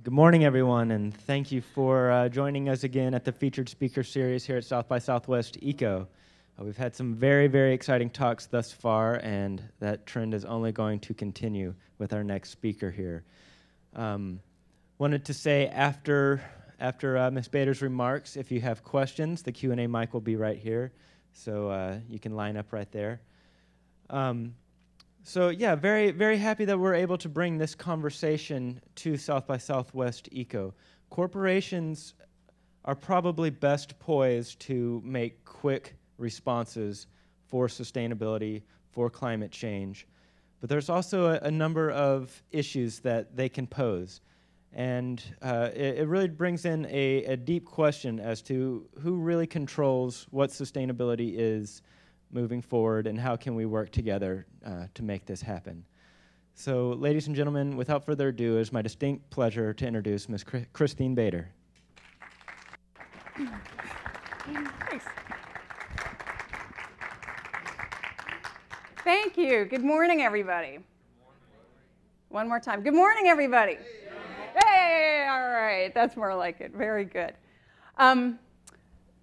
Good morning, everyone, and thank you for joining us again at the Featured Speaker Series here at South by Southwest ECO. We've had some very, very exciting talks thus far, and that trend is only going to continue with our next speaker here. Wanted to say after Ms. Bader's remarks, if you have questions, the Q&A mic will be right here, so you can line up right there. So yeah, very, very happy that we're able to bring this conversation to South by Southwest ECO. Corporations are probably best poised to make quick responses for sustainability, for climate change. But there's also a number of issues that they can pose. And it really brings in a deep question as to who really controls what sustainability is moving forward, and how can we work together to make this happen. So, ladies and gentlemen, without further ado, it is my distinct pleasure to introduce Ms. Christine Bader. Nice. Thank you. Good morning, everybody. One more time. Good morning, everybody. Hey, all right. That's more like it. Very good.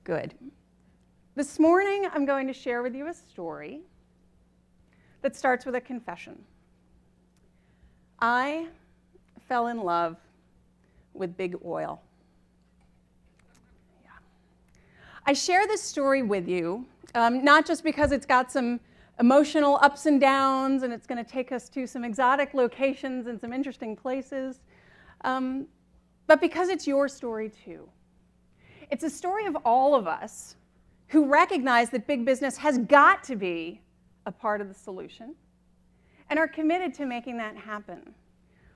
Good. This morning, I'm going to share with you a story that starts with a confession. I fell in love with big oil. Yeah. I share this story with you, not just because it's got some emotional ups and downs, and it's going to take us to some exotic locations and some interesting places, but because it's your story too. It's a story of all of us who recognize that big business has got to be a part of the solution and are committed to making that happen.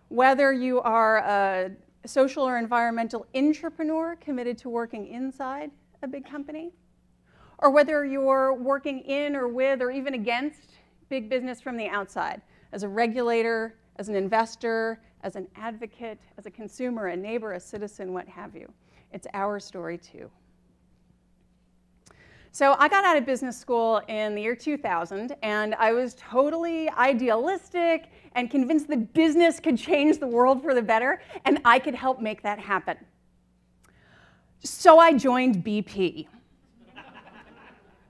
Whether you are a social or environmental entrepreneur committed to working inside a big company, or whether you're working in or with or even against big business from the outside, as a regulator, as an investor, as an advocate, as a consumer, a neighbor, a citizen, what have you. It's our story too. So I got out of business school in the year 2000, and I was totally idealistic and convinced that business could change the world for the better, and I could help make that happen. So I joined BP.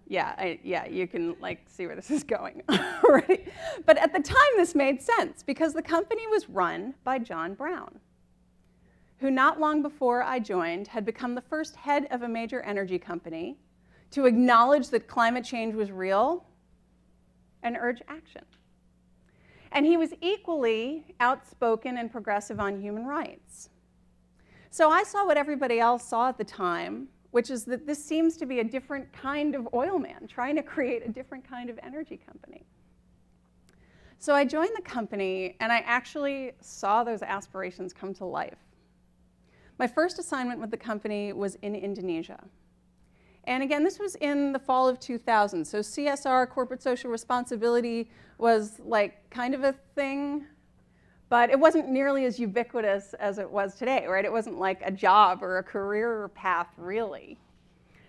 Yeah, you can see where this is going, right? But at the time, this made sense because the company was run by John Brown, who not long before I joined had become the first head of a major energy company to acknowledge that climate change was real and urge action. And he was equally outspoken and progressive on human rights. So I saw what everybody else saw at the time, which is that this seems to be a different kind of oil man trying to create a different kind of energy company. So I joined the company, and I actually saw those aspirations come to life. My first assignment with the company was in Indonesia. And again, this was in the fall of 2000. So CSR, corporate social responsibility, was kind of a thing, but it wasn't nearly as ubiquitous as it was today, right? It wasn't like a job or a career path, really.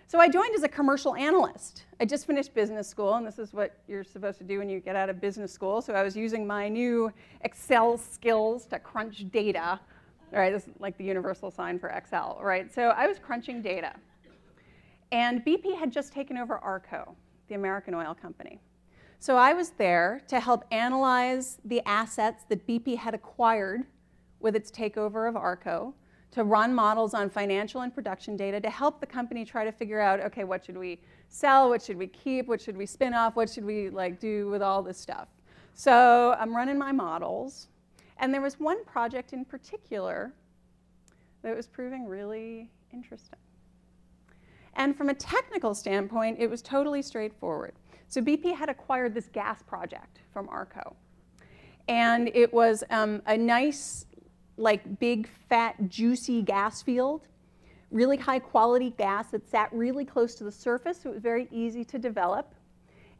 So I joined as a commercial analyst. I just finished business school, and this is what you're supposed to do when you get out of business school. So I was using my new Excel skills to crunch data. All right, this is like the universal sign for Excel, right? So I was crunching data. And BP had just taken over ARCO, the American oil company. So I was there to help analyze the assets that BP had acquired with its takeover of ARCO, to run models on financial and production data to help the company try to figure out, okay, what should we sell, what should we keep, what should we spin off, what should we do with all this stuff. So I'm running my models, and there was one project in particular that was proving really interesting. And from a technical standpoint, it was totally straightforward. So BP had acquired this gas project from ARCO. And it was a nice, big, fat, juicy gas field, really high quality gas that sat really close to the surface, so it was very easy to develop.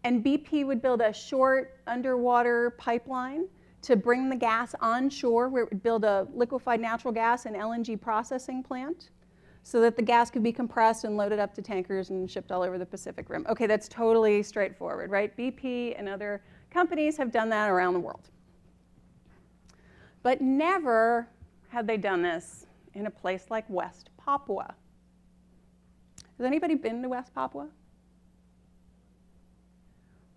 And BP would build a short underwater pipeline to bring the gas onshore, where it would build a liquefied natural gas and LNG processing plant, so that the gas could be compressed and loaded up to tankers and shipped all over the Pacific Rim. Okay, that's totally straightforward, right? BP and other companies have done that around the world. But never had they done this in a place like West Papua. Has anybody been to West Papua?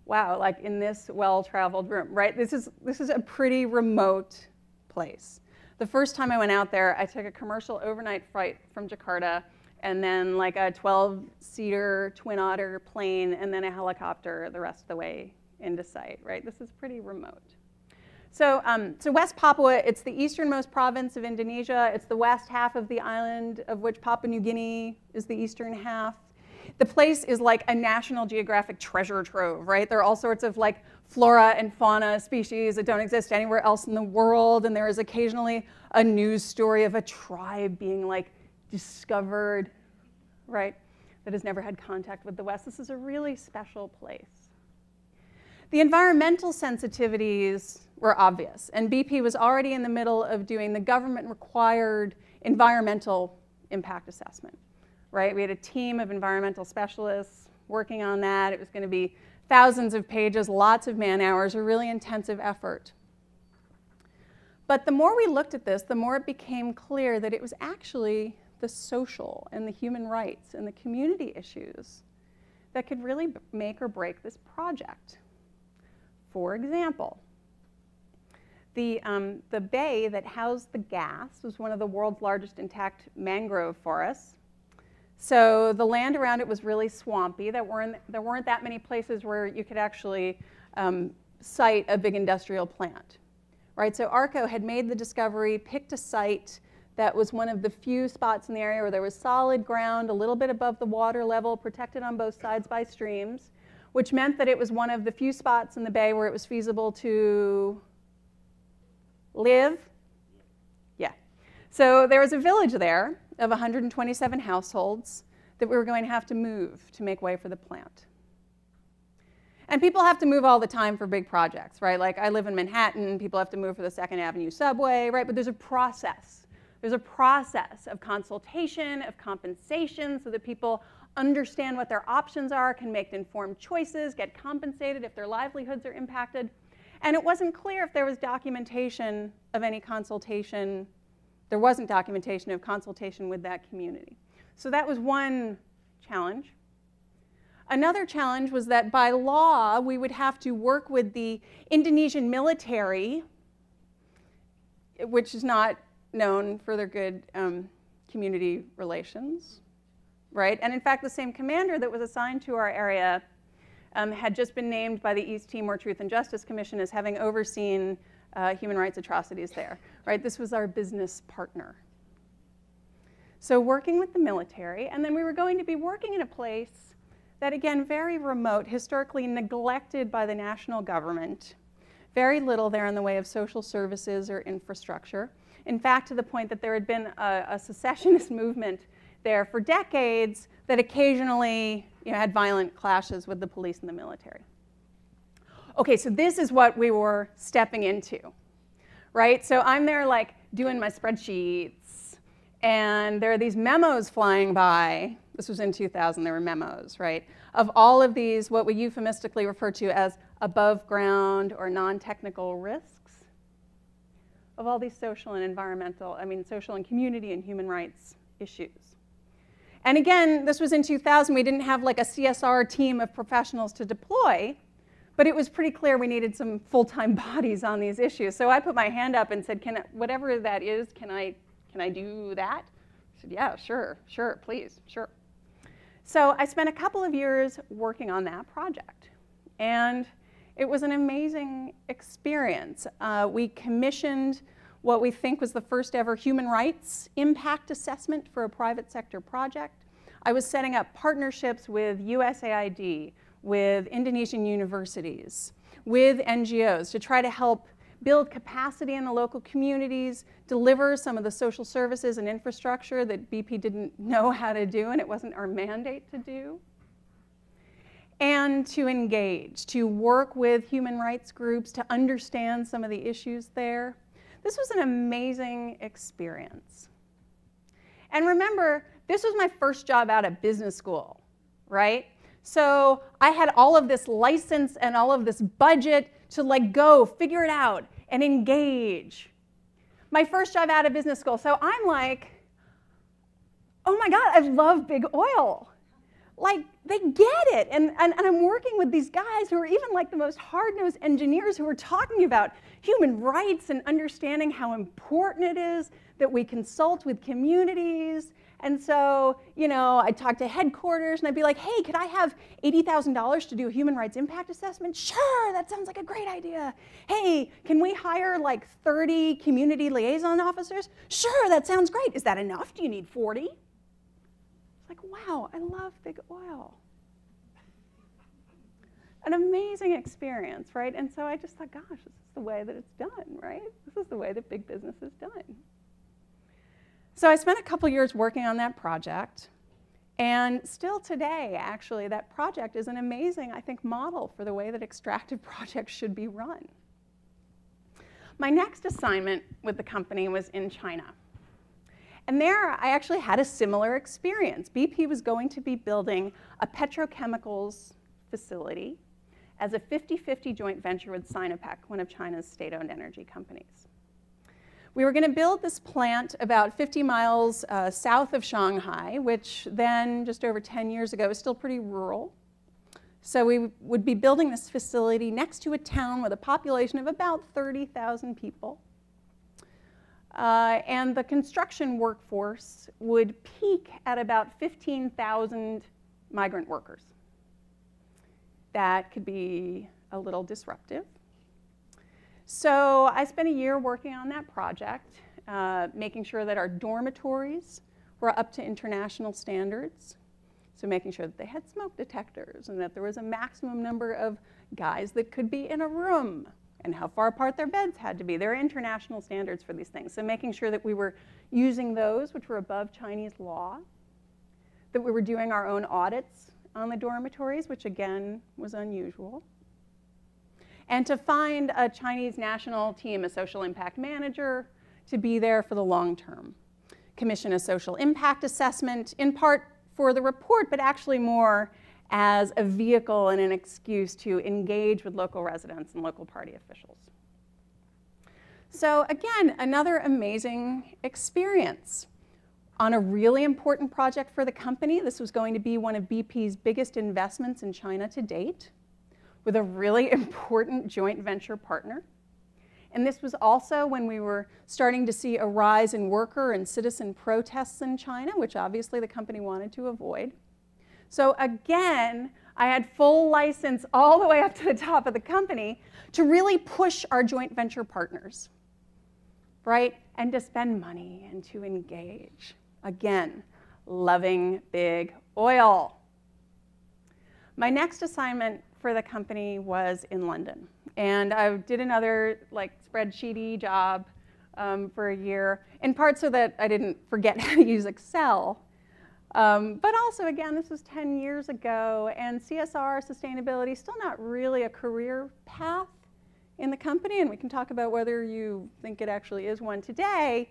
Wow, like in this well-traveled room, right? This is a pretty remote place. The first time I went out there, I took a commercial overnight flight from Jakarta, and then like a 12-seater Twin Otter plane, and then a helicopter the rest of the way into sight, right? This is pretty remote. So West Papua, it's the easternmost province of Indonesia. It's the west half of the island, of which Papua New Guinea is the eastern half. The place is like a National Geographic treasure trove, right? There are all sorts of like flora and fauna species that don't exist anywhere else in the world, and there is occasionally a news story of a tribe being like discovered, right, that has never had contact with the West. This is a really special place. The environmental sensitivities were obvious, and BP was already in the middle of doing the government-required environmental impact assessment, right? We had a team of environmental specialists working on that. It was going to be thousands of pages, lots of man-hours, a really intensive effort. But the more we looked at this, the more it became clear that it was actually the social and the human rights and the community issues that could really make or break this project. For example, the bay that housed the gas was one of the world's largest intact mangrove forests. So the land around it was really swampy. There weren't that many places where you could actually site a big industrial plant, right? So ARCO had made the discovery, picked a site that was one of the few spots in the area where there was solid ground, a little bit above the water level, protected on both sides by streams, which meant that it was one of the few spots in the bay where it was feasible to live. Yeah. So there was a village there of 127 households that we were going to have to move to make way for the plant. And people have to move all the time for big projects, right? Like I live in Manhattan, people have to move for the 2nd Avenue subway, right? But there's a process. There's a process of consultation, of compensation, so that people understand what their options are, can make informed choices, get compensated if their livelihoods are impacted. And it wasn't clear if there was documentation of any consultation. There wasn't documentation of consultation with that community. So that was one challenge. Another challenge was that by law, we would have to work with the Indonesian military, which is not known for their good community relations, right? And in fact, the same commander that was assigned to our area had just been named by the East Timor Truth and Justice Commission as having overseen human rights atrocities there, right? This was our business partner. So working with the military, and then we were going to be working in a place that, again, very remote, historically neglected by the national government, very little there in the way of social services or infrastructure. In fact, to the point that there had been a secessionist movement there for decades that occasionally had violent clashes with the police and the military. Okay, so this is what we were stepping into, right? So I'm there like doing my spreadsheets, and there are these memos flying by. This was in 2000, there were memos, right? Of all of these, what we euphemistically refer to as above ground or non-technical risks of all these social and environmental, social and community and human rights issues. And again, this was in 2000. We didn't have like a CSR team of professionals to deploy, but it was pretty clear we needed some full-time bodies on these issues. So I put my hand up and said, whatever that is, can I do that? I said, yeah, sure, please, sure. So I spent a couple of years working on that project, and it was an amazing experience. We commissioned what we think was the first ever human rights impact assessment for a private sector project. I was setting up partnerships with USAID, with Indonesian universities, with NGOs to try to help build capacity in the local communities, deliver some of the social services and infrastructure that BP didn't know how to do, and it wasn't our mandate to do. And to engage, to work with human rights groups, to understand some of the issues there. This was an amazing experience. And remember, this was my first job out of business school, right? So I had all of this license and all of this budget to like go figure it out and engage. My first job out of business school. So I'm like, oh my God, I love big oil. Like, they get it. And I'm working with these guys who are even like the most hard-nosed engineers who are talking about human rights and understanding how important it is that we consult with communities. And so, I'd talk to headquarters and I'd be like, hey, could I have $80,000 to do a human rights impact assessment? Sure, that sounds like a great idea. Hey, can we hire like 30 community liaison officers? Sure, that sounds great. Is that enough? Do you need 40? It's like, wow, I love big oil. An amazing experience, right? And so I just thought, gosh, this is the way that it's done, right? This is the way that big business is done. So I spent a couple years working on that project, and still today, actually, that project is an amazing, I think, model for the way that extractive projects should be run. My next assignment with the company was in China. And there, I actually had a similar experience. BP was going to be building a petrochemicals facility as a 50-50 joint venture with Sinopec, one of China's state-owned energy companies. We were going to build this plant about 50 miles south of Shanghai, which then, just over 10 years ago, was still pretty rural. So we would be building this facility next to a town with a population of about 30,000 people. And the construction workforce would peak at about 15,000 migrant workers. That could be a little disruptive. So I spent a year working on that project, making sure that our dormitories were up to international standards. So making sure that they had smoke detectors and that there was a maximum number of guys that could be in a room and how far apart their beds had to be. There are international standards for these things. So making sure that we were using those which were above Chinese law, that we were doing our own audits on the dormitories, which again was unusual. And to find a Chinese national team, a social impact manager, to be there for the long term. Commission a social impact assessment, in part for the report, but actually more as a vehicle and an excuse to engage with local residents and local party officials. So again, another amazing experience on a really important project for the company. This was going to be one of BP's biggest investments in China to date, with a really important joint venture partner. And this was also when we were starting to see a rise in worker and citizen protests in China, which obviously the company wanted to avoid. So again, I had full license all the way up to the top of the company to really push our joint venture partners, right? And to spend money and to engage. Again, loving big oil. My next assignment for the company was in London. And I did another spreadsheety job for a year, in part so that I didn't forget how to use Excel. But also, again, this was 10 years ago, and CSR, sustainability, still not really a career path in the company, and we can talk about whether you think it actually is one today.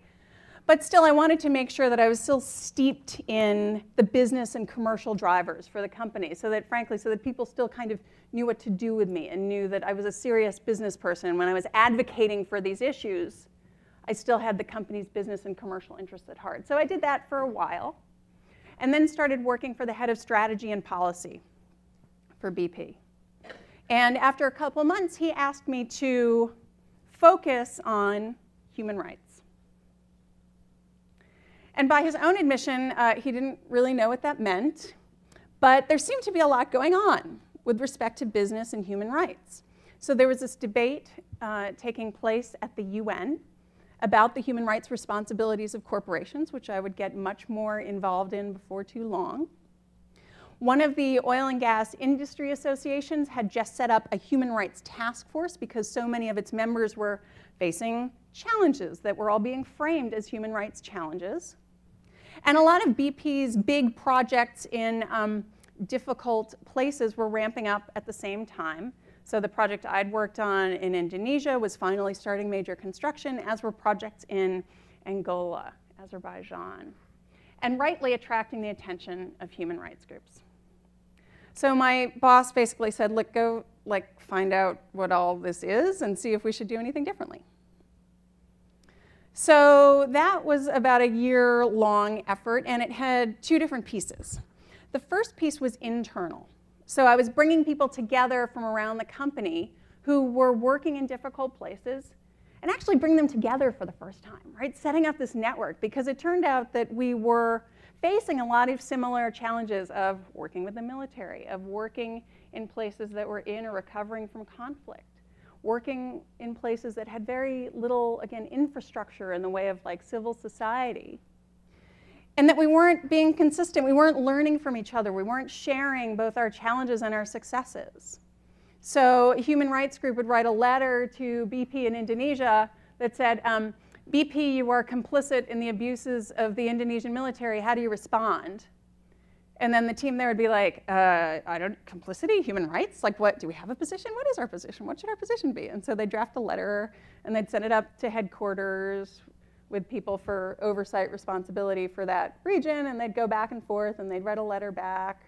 But still, I wanted to make sure that I was still steeped in the business and commercial drivers for the company, so that, frankly, so that people still kind of knew what to do with me and knew that I was a serious business person. When I was advocating for these issues, I still had the company's business and commercial interests at heart. So I did that for a while, and then started working for the head of strategy and policy for BP. And after a couple months, he asked me to focus on human rights. And by his own admission, he didn't really know what that meant, but there seemed to be a lot going on with respect to business and human rights. So there was this debate taking place at the UN about the human rights responsibilities of corporations, which I would get much more involved in before too long. One of the oil and gas industry associations had just set up a human rights task force because so many of its members were facing challenges that were all being framed as human rights challenges. And a lot of BP's big projects in difficult places were ramping up at the same time. So the project I'd worked on in Indonesia was finally starting major construction, as were projects in Angola, Azerbaijan, and rightly attracting the attention of human rights groups. So my boss basically said, look, go find out what all this is and see if we should do anything differently. So that was about a year-long effort, and it had two different pieces. The first piece was internal. So I was bringing people together from around the company who were working in difficult places and actually bring them together for the first time, right? Setting up this network, because it turned out that we were facing a lot of similar challenges of working with the military, of working in places that were in or recovering from conflict, working in places that had very little, again, infrastructure in the way of like civil society. And that we weren't being consistent, we weren't learning from each other, we weren't sharing both our challenges and our successes. So a human rights group would write a letter to BP in Indonesia that said, BP, you are complicit in the abuses of the Indonesian military, how do you respond? And then the team there would be like, complicity, human rights? Like what, do we have a position? What is our position? What should our position be? And so they'd draft a letter and they'd send it up to headquarters with people for oversight responsibility for that region, and they'd go back and forth and they'd write a letter back.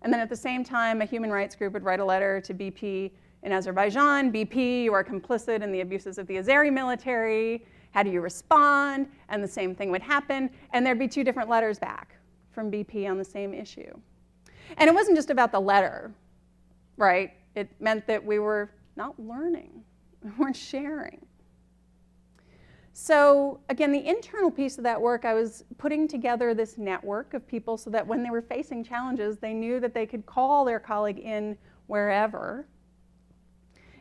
And then at the same time, a human rights group would write a letter to BP in Azerbaijan, BP, you are complicit in the abuses of the Azeri military, how do you respond? And the same thing would happen, and there'd be two different letters back from BP on the same issue. And it wasn't just about the letter, right? It meant that we were not learning, we weren't sharing. So again, the internal piece of that work, I was putting together this network of people so that when they were facing challenges, they knew that they could call their colleague in wherever.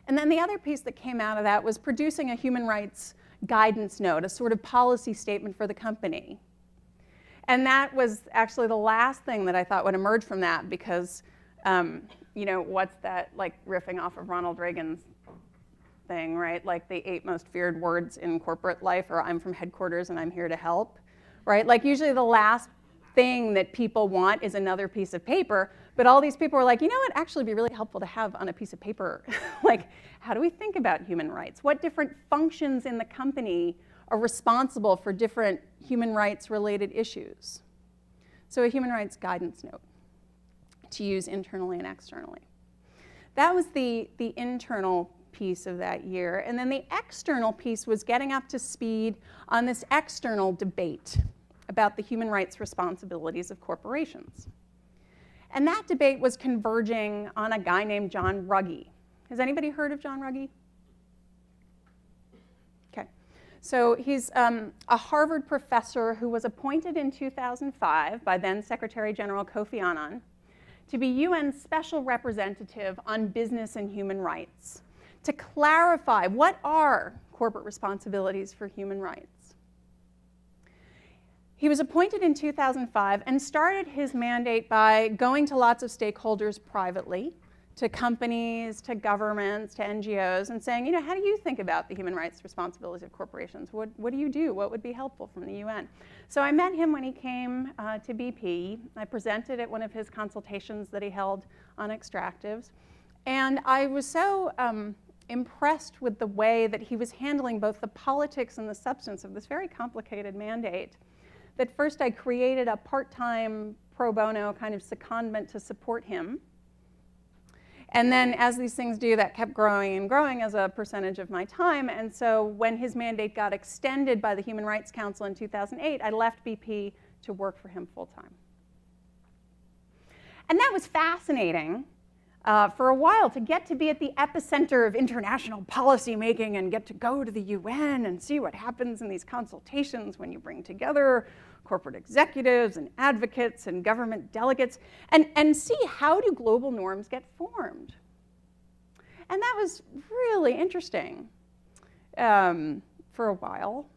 And then the other piece that came out of that was producing a human rights guidance note, a sort of policy statement for the company. And that was actually the last thing that I thought would emerge from that, because, you know, what's that, like riffing off of Ronald Reagan's thing, right? Like the 8 most feared words in corporate life are I'm from headquarters and I'm here to help, right? Like usually the last thing that people want is another piece of paper, but all these people were like, you know what, actually be really helpful to have on a piece of paper. Like, how do we think about human rights? What different functions in the company are responsible for different human rights related issues? So a human rights guidance note to use internally and externally. That was the internal piece of that year. And then the external piece was getting up to speed on this external debate about the human rights responsibilities of corporations. And that debate was converging on a guy named John Ruggie. Has anybody heard of John Ruggie? Okay. So he's a Harvard professor who was appointed in 2005 by then Secretary General Kofi Annan to be UN's special representative on business and human rights, to clarify what are corporate responsibilities for human rights. He was appointed in 2005 and started his mandate by going to lots of stakeholders privately, to companies, to governments, to NGOs, and saying, you know, how do you think about the human rights responsibilities of corporations? What do you do? What would be helpful from the UN? So I met him when he came to BP. I presented at one of his consultations that he held on extractives. And I was so impressed with the way that he was handling both the politics and the substance of this very complicated mandate, that first I created a part-time pro bono kind of secondment to support him. And then as these things do, that kept growing and growing as a percentage of my time. And so when his mandate got extended by the Human Rights Council in 2008, I left BP to work for him full-time. And that was fascinating for a while, to get to be at the epicenter of international policy making and get to go to the UN and see what happens in these consultations when you bring together corporate executives and advocates and government delegates, and see how do global norms get formed. And that was really interesting for a while.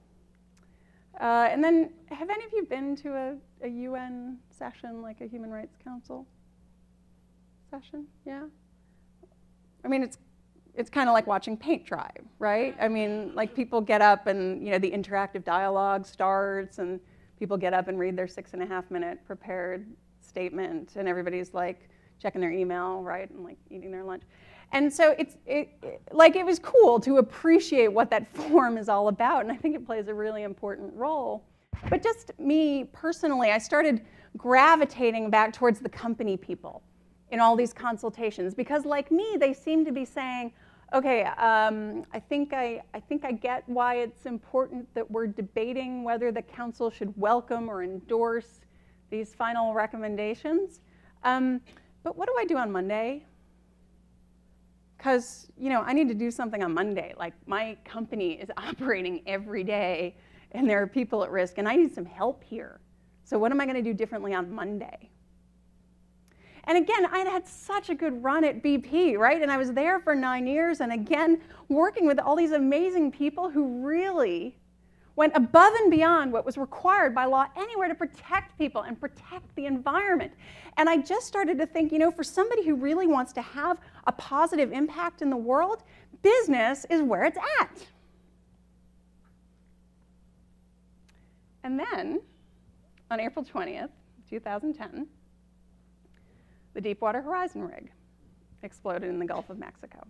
And then, have any of you been to a UN session, like a Human Rights Council session? Yeah? I mean, it's kind of like watching paint dry, right? I mean, like people get up and, you know, the interactive dialogue starts and people get up and read their 6.5-minute prepared statement, and everybody's like checking their email, right, and like eating their lunch. And so it was cool to appreciate what that form is all about, and I think it plays a really important role. But just me personally, I started gravitating back towards the company people in all these consultations, because like me, they seem to be saying, Okay, I think I get why it's important that we're debating whether the council should welcome or endorse these final recommendations. But what do I do on Monday? Because, you know, I need to do something on Monday. Like, my company is operating every day, and there are people at risk, and I need some help here. So what am I going to do differently on Monday? And again, I had such a good run at BP, right? And I was there for 9 years, and again, working with all these amazing people who really went above and beyond what was required by law anywhere to protect people and protect the environment. And I just started to think, you know, for somebody who really wants to have a positive impact in the world, business is where it's at. And then, on April 20th, 2010, the Deepwater Horizon rig exploded in the Gulf of Mexico,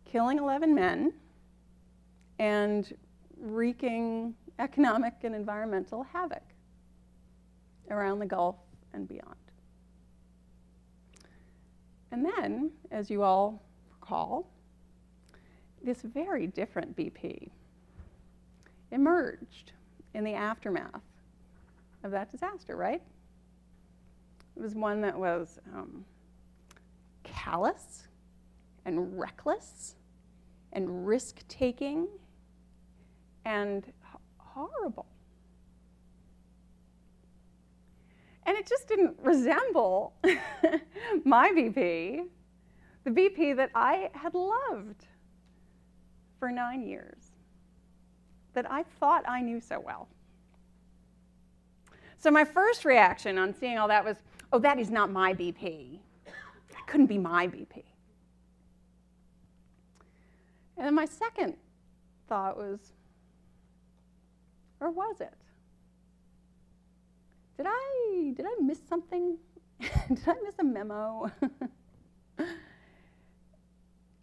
killing 11 men and wreaking economic and environmental havoc around the Gulf and beyond. And then, as you all recall, this very different BP emerged in the aftermath of that disaster, right? It was one that was callous and reckless and risk-taking and horrible. And it just didn't resemble my BP, the BP that I had loved for 9 years, that I thought I knew so well. So my first reaction on seeing all that was, oh, that is not my BP. That couldn't be my BP. And then my second thought was, or was it? Did I miss something? Did I miss a memo?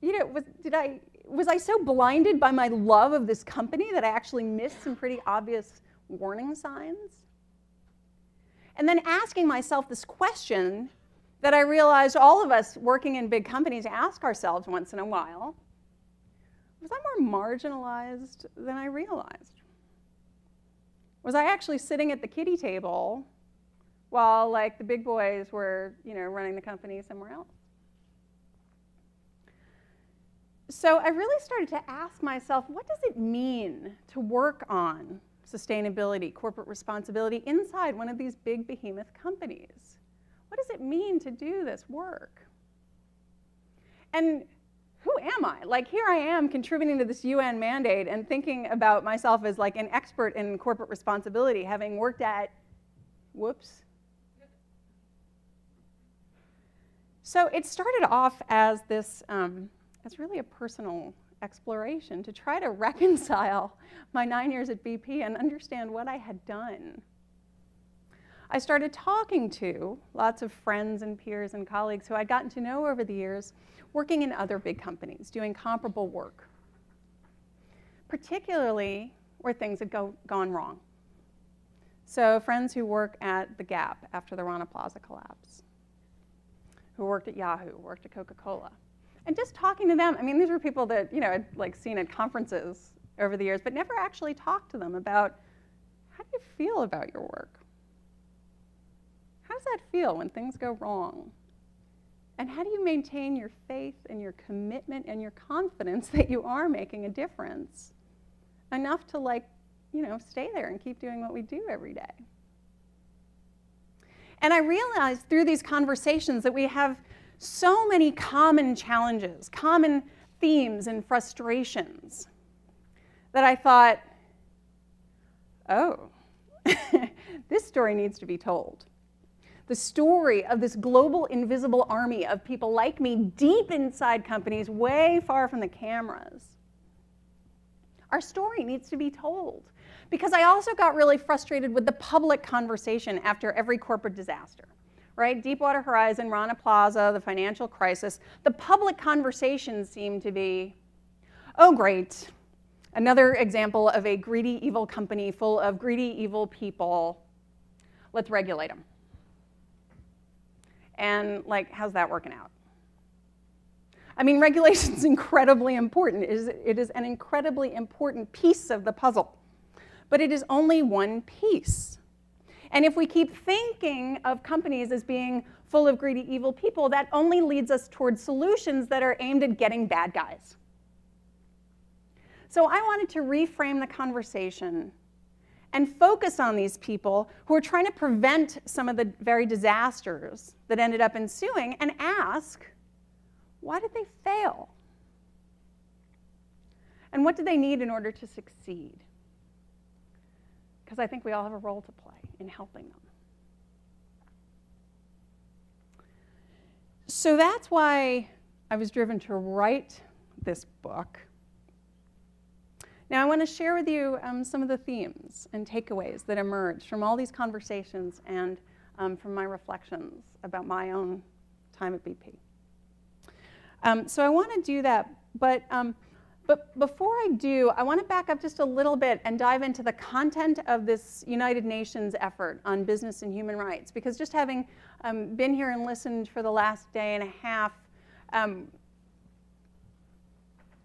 You know, was I so blinded by my love of this company that I actually missed some pretty obvious warning signs? And then asking myself this question that I realized all of us working in big companies ask ourselves once in a while: was I more marginalized than I realized? Was I actually sitting at the kiddie table while, like, the big boys were, you know, running the company somewhere else? So I really started to ask myself, what does it mean to work on sustainability, corporate responsibility inside one of these big behemoth companies? What does it mean to do this work? And who am I? Like, here I am contributing to this UN mandate and thinking about myself as like an expert in corporate responsibility, having worked at, whoops. So it started off as this, as really a personal exploration to try to reconcile my 9 years at BP and understand what I had done. I started talking to lots of friends and peers and colleagues who I'd gotten to know over the years, working in other big companies, doing comparable work, particularly where things had gone wrong. So friends who work at the Gap after the Rana Plaza collapse, who worked at Yahoo, worked at Coca-Cola. And just talking to them, I mean, these were people that, you know, I'd like seen at conferences over the years, but never actually talked to them about, how do you feel about your work? How does that feel when things go wrong? And how do you maintain your faith and your commitment and your confidence that you are making a difference enough to, like, you know, stay there and keep doing what we do every day? And I realized through these conversations that we have so many common challenges, common themes and frustrations, that I thought, oh, this story needs to be told. The story of this global invisible army of people like me deep inside companies, way far from the cameras. Our story needs to be told. Because I also got really frustrated with the public conversation after every corporate disaster. Right? Deepwater Horizon, Rana Plaza, the financial crisis. The public conversation seemed to be, oh great, another example of a greedy, evil company full of greedy, evil people. Let's regulate them. And, like, how's that working out? I mean, regulation is incredibly important. It is an incredibly important piece of the puzzle. But it is only one piece. And if we keep thinking of companies as being full of greedy, evil people, that only leads us towards solutions that are aimed at getting bad guys. So I wanted to reframe the conversation and focus on these people who are trying to prevent some of the very disasters that ended up ensuing and ask, why did they fail? And what do they need in order to succeed? Because I think we all have a role to play in helping them. So that's why I was driven to write this book. Now I want to share with you some of the themes and takeaways that emerged from all these conversations and from my reflections about my own time at BP. So I want to do that, but before I do, I want to back up just a little bit and dive into the content of this United Nations effort on business and human rights, because just having been here and listened for the last day and a half,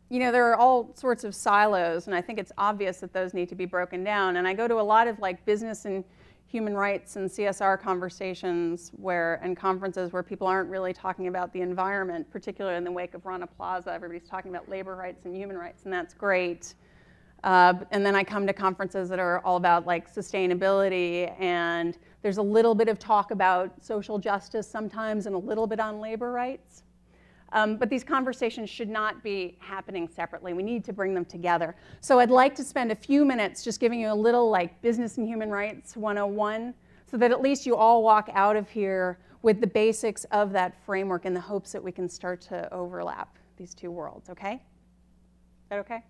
you know, there are all sorts of silos, and I think it's obvious that those need to be broken down. And I go to a lot of like business and human rights and CSR conversations and conferences where people aren't really talking about the environment, particularly in the wake of Rana Plaza. Everybody's talking about labor rights and human rights, and that's great. And then I come to conferences that are all about like sustainability, and there's a little bit of talk about social justice sometimes and a little bit on labor rights. But these conversations should not be happening separately. We need to bring them together. So I'd like to spend a few minutes just giving you a little like business and human rights 101, so that at least you all walk out of here with the basics of that framework in the hopes that we can start to overlap these two worlds, okay? Is that okay?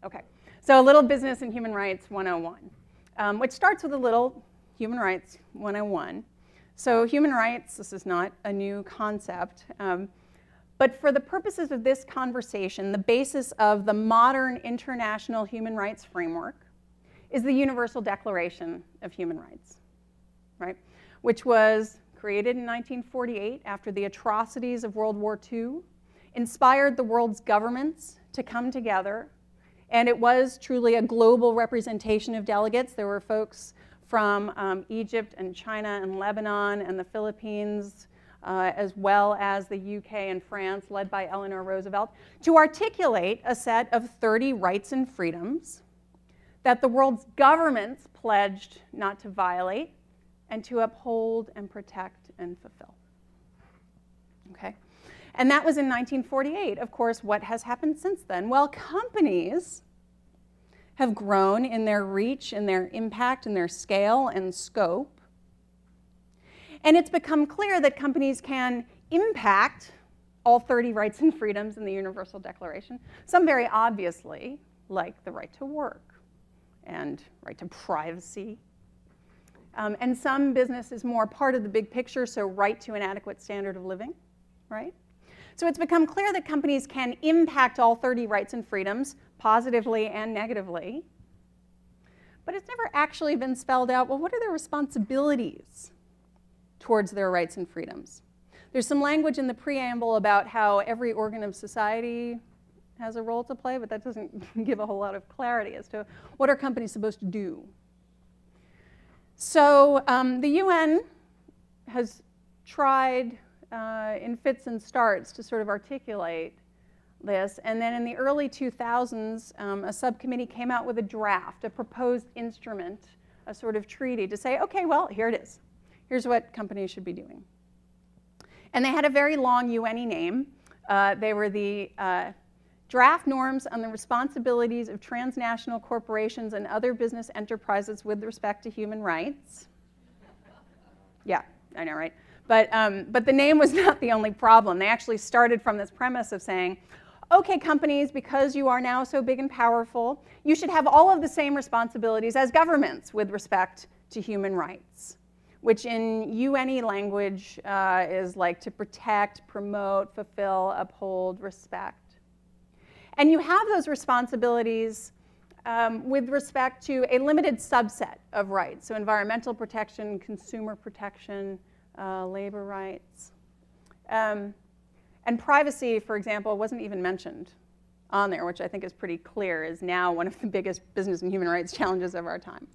Okay. So a little business and human rights 101, which starts with a little human rights 101. So human rights, this is not a new concept. But for the purposes of this conversation, the basis of the modern international human rights framework is the Universal Declaration of Human Rights, right? Which was created in 1948 after the atrocities of World War II, inspired the world's governments to come together, and it was truly a global representation of delegates. There were folks from Egypt and China and Lebanon and the Philippines, as well as the UK and France, led by Eleanor Roosevelt, to articulate a set of 30 rights and freedoms that the world's governments pledged not to violate and to uphold and protect and fulfill. Okay? And that was in 1948. Of course, what has happened since then? Well, companies have grown in their reach, in their impact, in their scale and scope. And it's become clear that companies can impact all 30 rights and freedoms in the Universal Declaration, some very obviously, like the right to work and right to privacy. And some business is more part of the big picture, so right to an adequate standard of living, right? So it's become clear that companies can impact all 30 rights and freedoms, positively and negatively. But it's never actually been spelled out, well, what are their responsibilities towards their rights and freedoms? There's some language in the preamble about how every organ of society has a role to play, but that doesn't give a whole lot of clarity as to what are companies supposed to do. So the UN has tried in fits and starts to sort of articulate this, and then in the early 2000s, a subcommittee came out with a draft, a proposed instrument, a sort of treaty to say, okay, well, here it is. Here's what companies should be doing. And they had a very long UN-y name. They were the Draft Norms on the Responsibilities of Transnational Corporations and Other Business Enterprises with Respect to Human Rights. Yeah, I know, right? But the name was not the only problem. They actually started from this premise of saying, okay, companies, because you are now so big and powerful, you should have all of the same responsibilities as governments with respect to human rights, which in UN-y language is like to protect, promote, fulfill, uphold, respect. And you have those responsibilities with respect to a limited subset of rights, so environmental protection, consumer protection, labor rights. And And privacy, for example, wasn't even mentioned on there, which I think is pretty clear, is now one of the biggest business and human rights challenges of our time.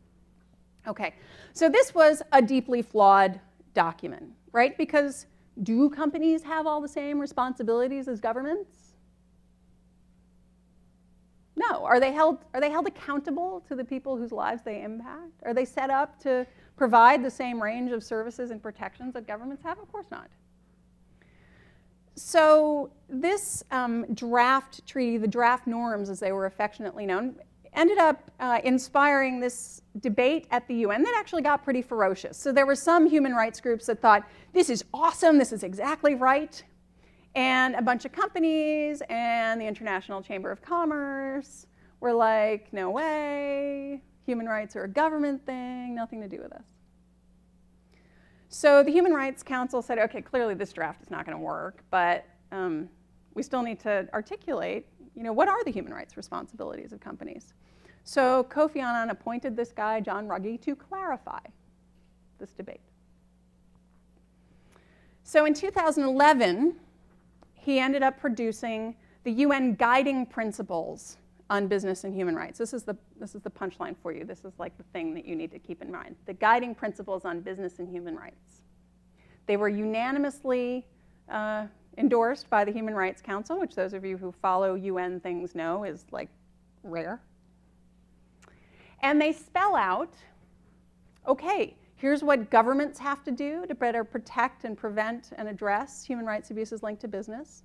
Okay, so this was a deeply flawed document, right? Because do companies have all the same responsibilities as governments? No. Are they held accountable to the people whose lives they impact? Are they set up to provide the same range of services and protections that governments have? Of course not. So this draft treaty, the draft norms as they were affectionately known, ended up inspiring this debate at the UN that actually got pretty ferocious. So there were some human rights groups that thought, this is awesome, this is exactly right. And a bunch of companies and the International Chamber of Commerce were like, no way, human rights are a government thing, nothing to do with us. So the Human Rights Council said, okay, clearly this draft is not going to work, but we still need to articulate, what are the human rights responsibilities of companies? So Kofi Annan appointed this guy, John Ruggie, to clarify this debate. So in 2011, he ended up producing the UN Guiding Principles on Business and Human Rights. This is the punchline for you. This is like the thing that you need to keep in mind. The Guiding Principles on Business and Human Rights. They were unanimously endorsed by the Human Rights Council, which those of you who follow UN things know is like rare. And they spell out, okay, here's what governments have to do to better protect and prevent and address human rights abuses linked to business.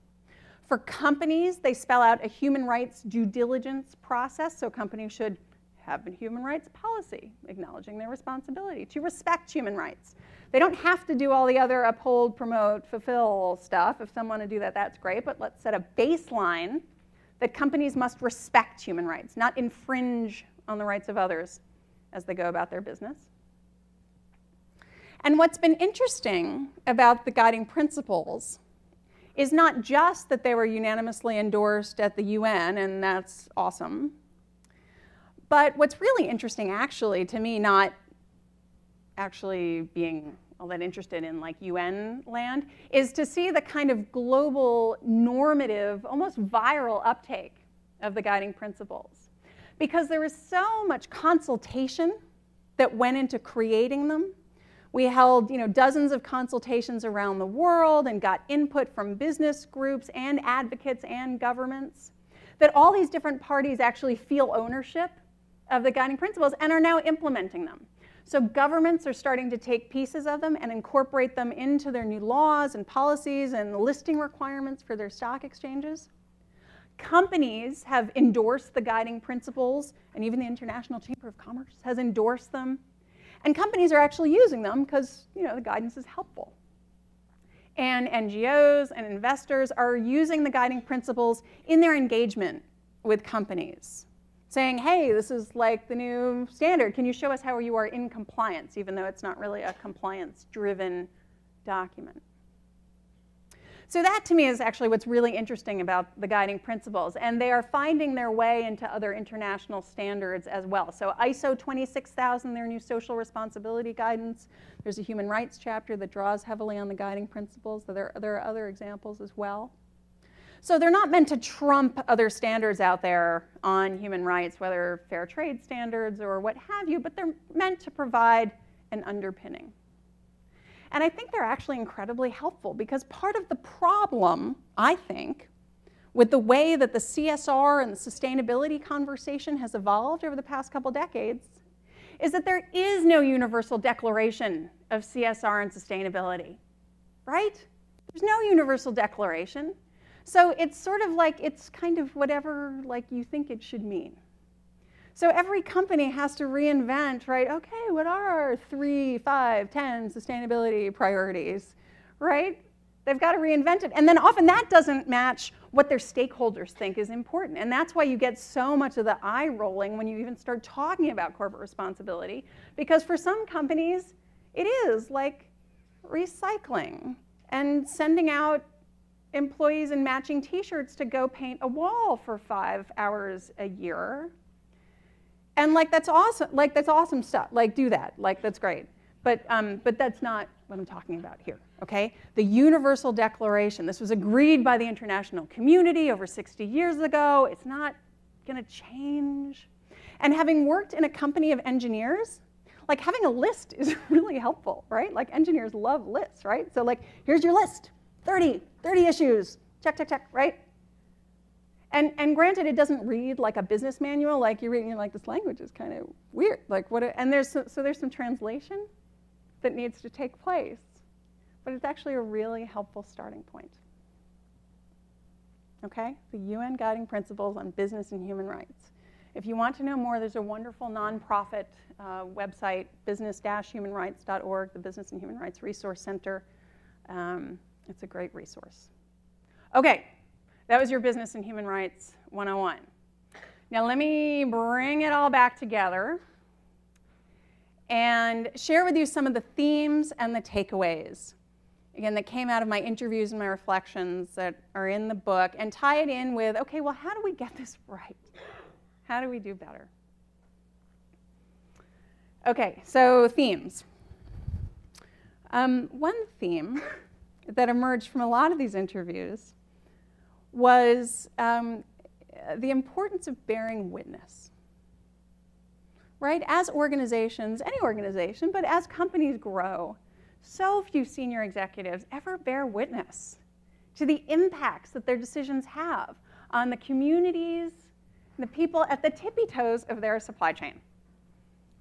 For companies, they spell out a human rights due diligence process, so companies should have a human rights policy, acknowledging their responsibility to respect human rights. They don't have to do all the other uphold, promote, fulfill stuff. If some want to do that, that's great, but let's set a baseline that companies must respect human rights, not infringe on the rights of others as they go about their business. And what's been interesting about the guiding principles is not just that they were unanimously endorsed at the UN, and that's awesome, but what's really interesting actually to me, not actually being all that interested in like UN land, is to see the kind of global, normative, almost viral uptake of the guiding principles. Because there was so much consultation that went into creating them. We held dozens of consultations around the world and got input from business groups and advocates and governments, that all these different parties actually feel ownership of the guiding principles and are now implementing them. So governments are starting to take pieces of them and incorporate them into their new laws and policies and listing requirements for their stock exchanges. Companies have endorsed the guiding principles, and even the International Chamber of Commerce has endorsed them. And companies are actually using them because the guidance is helpful. And NGOs and investors are using the guiding principles in their engagement with companies, saying, hey, this is like the new standard. Can you show us how you are in compliance, even though it's not really a compliance-driven document? So that, to me, is actually what's really interesting about the guiding principles. And they are finding their way into other international standards as well. So ISO 26000, their new social responsibility guidance. There's a human rights chapter that draws heavily on the guiding principles. There are other examples as well. So they're not meant to trump other standards out there on human rights, whether fair trade standards or what have you, but they're meant to provide an underpinning. And I think they're actually incredibly helpful because part of the problem, I think, with the way that the CSR and the sustainability conversation has evolved over the past couple decades is that there is no universal declaration of CSR and sustainability, right? There's no universal declaration. So it's sort of like it's kind of whatever you think it should mean. So every company has to reinvent, right? Okay, what are our 3, 5, 10 sustainability priorities, right? They've got to reinvent it. And then often that doesn't match what their stakeholders think is important. And that's why you get so much of the eye rolling when you even start talking about corporate responsibility. Because for some companies, it is like recycling and sending out employees in matching t-shirts to go paint a wall for 5 hours a year. And that's awesome. That's awesome stuff. Do that. That's great. But that's not what I'm talking about here, okay? The Universal Declaration. This was agreed by the international community over 60 years ago. It's not going to change. And having worked in a company of engineers, like having a list is really helpful, right? Like engineers love lists, right? So like, here's your list, 30 issues, check, check, check, right? And granted, it doesn't read like a business manual, like you're reading, like, this language is kind of weird. Like what? And there's some translation that needs to take place, but it's actually a really helpful starting point. Okay, the UN Guiding Principles on Business and Human Rights. If you want to know more, there's a wonderful nonprofit website, business-humanrights.org, the Business and Human Rights Resource Center. It's a great resource. Okay. That was your Business and Human Rights 101. Now let me bring it all back together and share with you some of the themes and the takeaways, again, that came out of my interviews and my reflections that are in the book, and tie it in with, okay, well, how do we get this right? How do we do better? Okay, so themes. One theme that emerged from a lot of these interviews was the importance of bearing witness, right? As organizations, any organization, but as companies grow, so few senior executives ever bear witness to the impacts that their decisions have on the communities, the people at the tippy toes of their supply chain,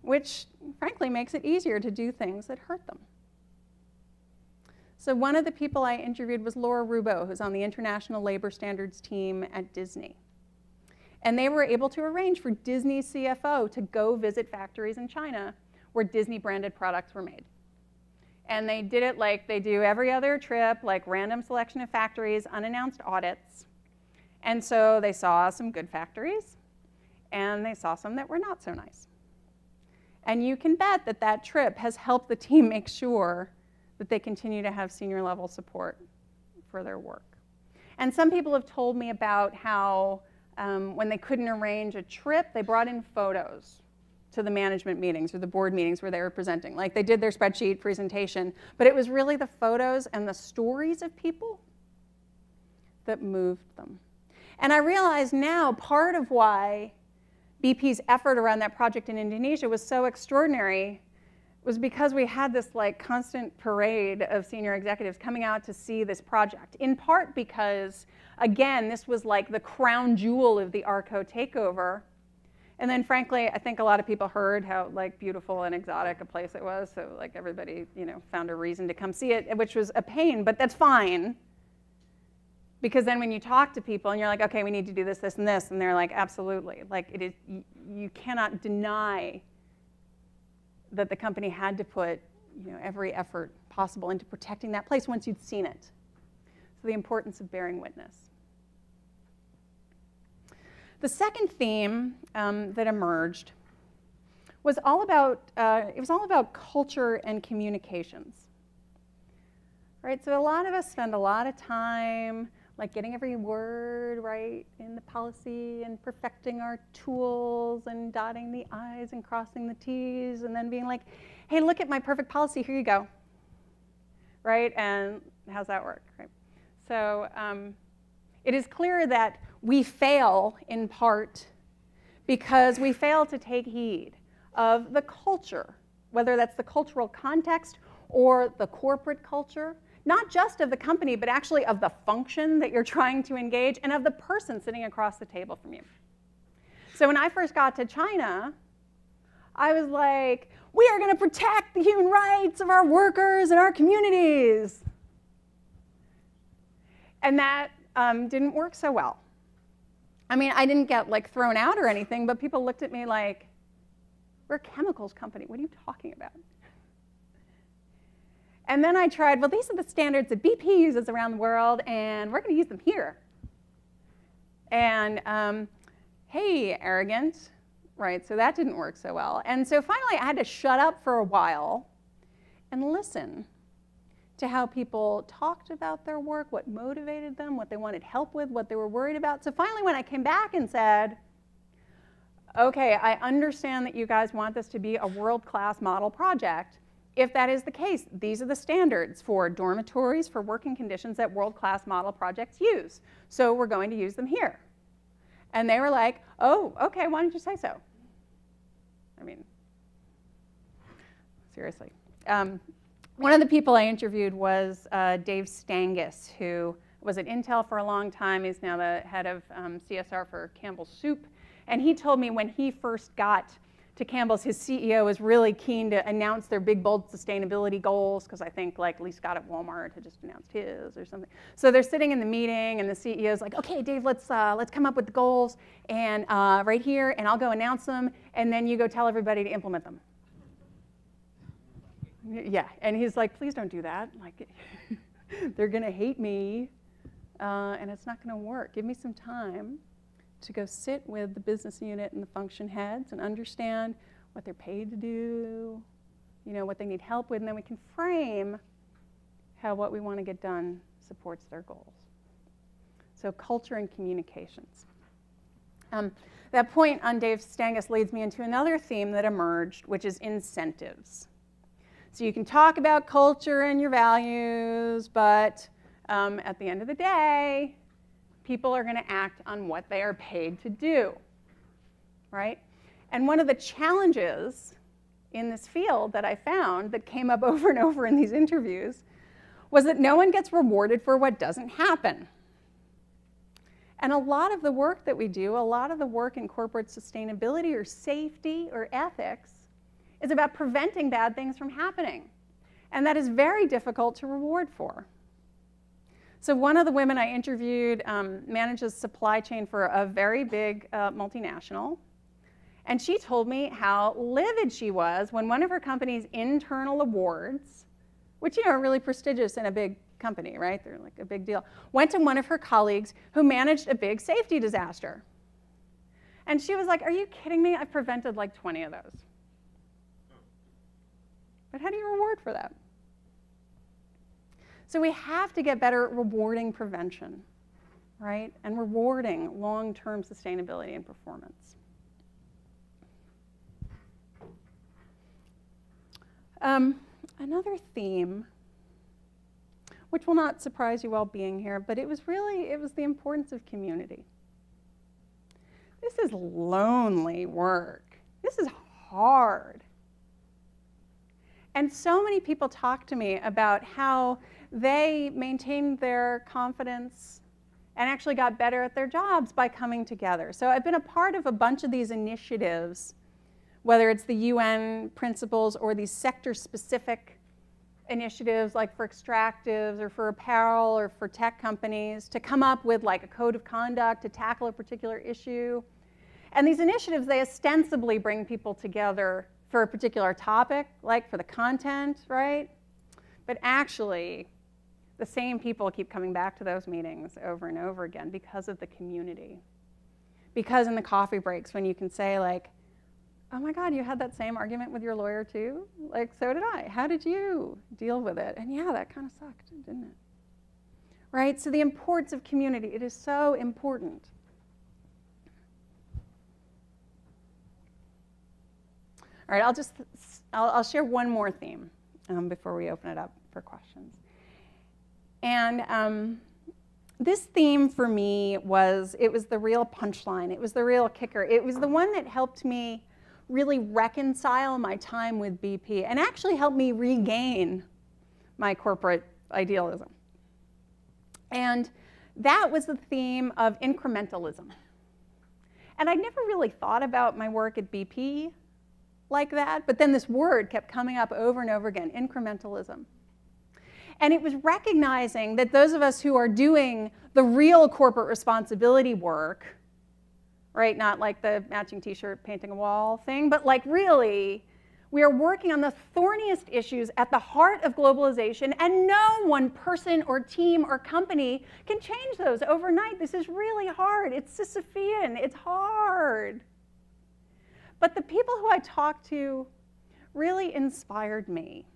which frankly makes it easier to do things that hurt them. So one of the people I interviewed was Laura Rubo, who's on the International Labor Standards team at Disney. And they were able to arrange for Disney's CFO to go visit factories in China where Disney-branded products were made. And they did it like they do every other trip, like random selection of factories, unannounced audits. And so they saw some good factories, and they saw some that were not so nice. And you can bet that that trip has helped the team make sure that they continue to have senior level support for their work. And some people have told me about how when they couldn't arrange a trip, they brought in photos to the management meetings or the board meetings where they were presenting. Like they did their spreadsheet presentation, but it was really the photos and the stories of people that moved them. And I realize now part of why BP's effort around that project in Indonesia was so extraordinary was because we had this like constant parade of senior executives coming out to see this project, in part because, again, this was like the crown jewel of the ARCO takeover. And then frankly, I think a lot of people heard how like beautiful and exotic a place it was, so like everybody, you know, found a reason to come see it, which was a pain, but that's fine. Because then when you talk to people and you're like, okay, we need to do this, this, and this, and they're like, absolutely. Like it is, you cannot deny that the company had to put, you know, every effort possible into protecting that place once you'd seen it. So the importance of bearing witness. The second theme that emerged was all about, culture and communications. Right, so a lot of us spend a lot of time like getting every word right in the policy and perfecting our tools and dotting the I's and crossing the T's and then being like, hey, look at my perfect policy, here you go. Right, and how's that work, right? So it is clear that we fail in part because we fail to take heed of the culture, whether that's the cultural context or the corporate culture, not just of the company, but actually of the function that you're trying to engage and of the person sitting across the table from you. So when I first got to China, I was like, we are going to protect the human rights of our workers and our communities. And that didn't work so well. I mean, I didn't get like thrown out or anything, but people looked at me like, we're a chemicals company. What are you talking about? And then I tried, well, these are the standards that BP uses around the world, and we're going to use them here. And hey, arrogant, right? So that didn't work so well. And so finally, I had to shut up for a while and listen to how people talked about their work, what motivated them, what they wanted help with, what they were worried about. So finally, when I came back and said, okay, I understand that you guys want this to be a world-class model project, if that is the case, these are the standards for dormitories, for working conditions that world-class model projects use. So we're going to use them here. And they were like, oh, okay, why don't you say so? I mean, seriously. One of the people I interviewed was Dave Stangus, who was at Intel for a long time. He's now the head of CSR for Campbell's Soup. And he told me when he first got to Campbell's, his CEO was really keen to announce their big, bold sustainability goals, because I think like Lee Scott at Walmart had just announced his or something. So they're sitting in the meeting, and the CEO's like, okay, Dave, let's come up with the goals, and right here, and I'll go announce them, and then you go tell everybody to implement them. Yeah, and he's like, please don't do that. Like, they're going to hate me, and it's not going to work. Give me some time to go sit with the business unit and the function heads and understand what they're paid to do, you know, what they need help with, and then we can frame how what we want to get done supports their goals. So culture and communications. That point on Dave Stangus leads me into another theme that emerged, which is incentives. So you can talk about culture and your values, but at the end of the day, people are going to act on what they are paid to do, right? And one of the challenges in this field that I found that came up over and over in these interviews was that no one gets rewarded for what doesn't happen. And a lot of the work that we do, a lot of the work in corporate sustainability or safety or ethics is about preventing bad things from happening. And that is very difficult to reward for. So one of the women I interviewed manages supply chain for a very big multinational. And she told me how livid she was when one of her company's internal awards, which, you know, are really prestigious in a big company, right? They're like a big deal, went to one of her colleagues who managed a big safety disaster. And she was like, are you kidding me? I've prevented like 20 of those. But how do you reward for that? So we have to get better at rewarding prevention, right? And rewarding long-term sustainability and performance. Another theme, which will not surprise you all being here, but it was the importance of community. This is lonely work. This is hard. And so many people talk to me about how they maintained their confidence and actually got better at their jobs by coming together. So I've been a part of a bunch of these initiatives, whether it's the UN principles or these sector-specific initiatives like for extractives or for apparel or for tech companies to come up with like a code of conduct to tackle a particular issue. And these initiatives, they ostensibly bring people together for a particular topic, like for the content, right? But actually, the same people keep coming back to those meetings over and over again because of the community. Because in the coffee breaks, when you can say like, oh my God, you had that same argument with your lawyer too? Like, so did I. How did you deal with it? And yeah, that kind of sucked, didn't it? Right? So the importance of community, it is so important. All right, I'll share one more theme before we open it up for questions. And this theme for me it was the real punchline. It was the real kicker. It was the one that helped me really reconcile my time with BP and actually helped me regain my corporate idealism. And that was the theme of incrementalism. And I'd never really thought about my work at BP like that, but then this word kept coming up over and over again, incrementalism. And it was recognizing that those of us who are doing the real corporate responsibility work, right, not like the matching t-shirt, painting a wall thing, but like really, we are working on the thorniest issues at the heart of globalization, and no one person or team or company can change those overnight. This is really hard. It's Sisyphean. It's hard. But the people who I talked to really inspired me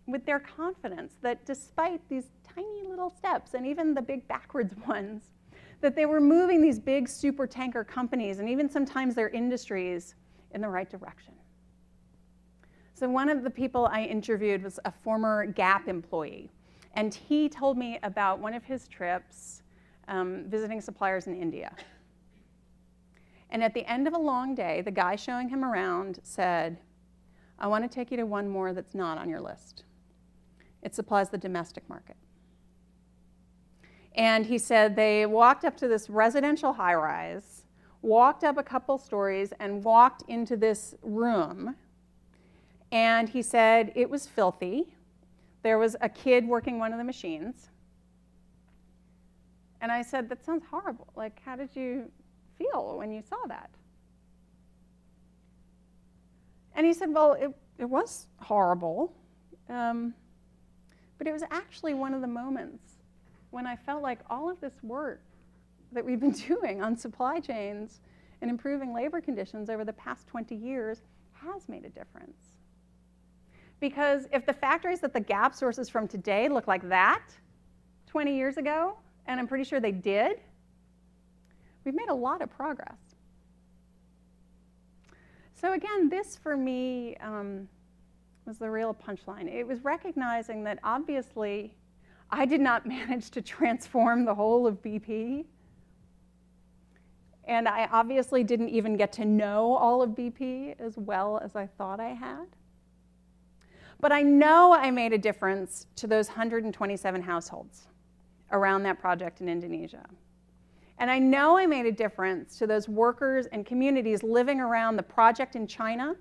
with their confidence that despite these tiny little steps, and even the big backwards ones, that they were moving these big super tanker companies and even sometimes their industries in the right direction. So one of the people I interviewed was a former Gap employee. And he told me about one of his trips visiting suppliers in India. And at the end of a long day, the guy showing him around said, I want to take you to one more that's not on your list. It supplies the domestic market. And he said they walked up to this residential high-rise, walked up a couple stories, and walked into this room. And he said it was filthy. There was a kid working one of the machines. And I said, that sounds horrible. Like, how did you feel when you saw that? And he said, well, it was horrible. But it was actually one of the moments when I felt like all of this work that we've been doing on supply chains and improving labor conditions over the past 20 years has made a difference. Because if the factories that the Gap sources from today look like that 20 years ago, and I'm pretty sure they did, we've made a lot of progress. So again, this for me was the real punchline. It was recognizing that obviously I did not manage to transform the whole of BP. And I obviously didn't even get to know all of BP as well as I thought I had. But I know I made a difference to those 127 households around that project in Indonesia. And I know I made a difference to those workers and communities living around the project in China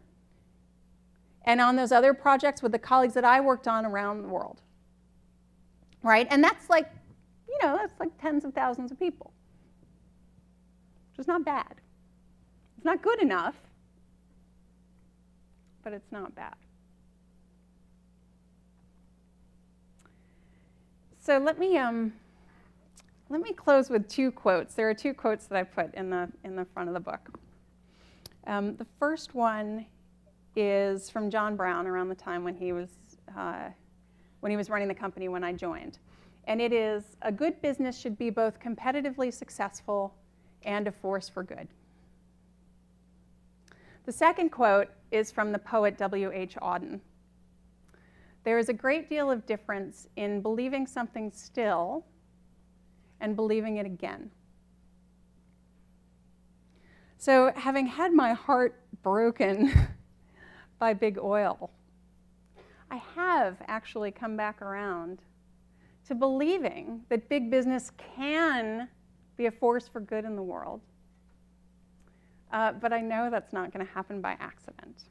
and on those other projects with the colleagues that I worked on around the world. Right? And that's like, you know, that's like tens of thousands of people. Which is not bad. It's not good enough, but it's not bad. So let me close with two quotes. There are two quotes that I put in the front of the book. The first one is from John Brown around the time when he was running the company when I joined. And it is, a good business should be both competitively successful and a force for good. The second quote is from the poet W.H. Auden. There is a great deal of difference in believing something still and believing it again. So having had my heart broken by big oil, I have actually come back around to believing that big business can be a force for good in the world. But I know that's not going to happen by accident.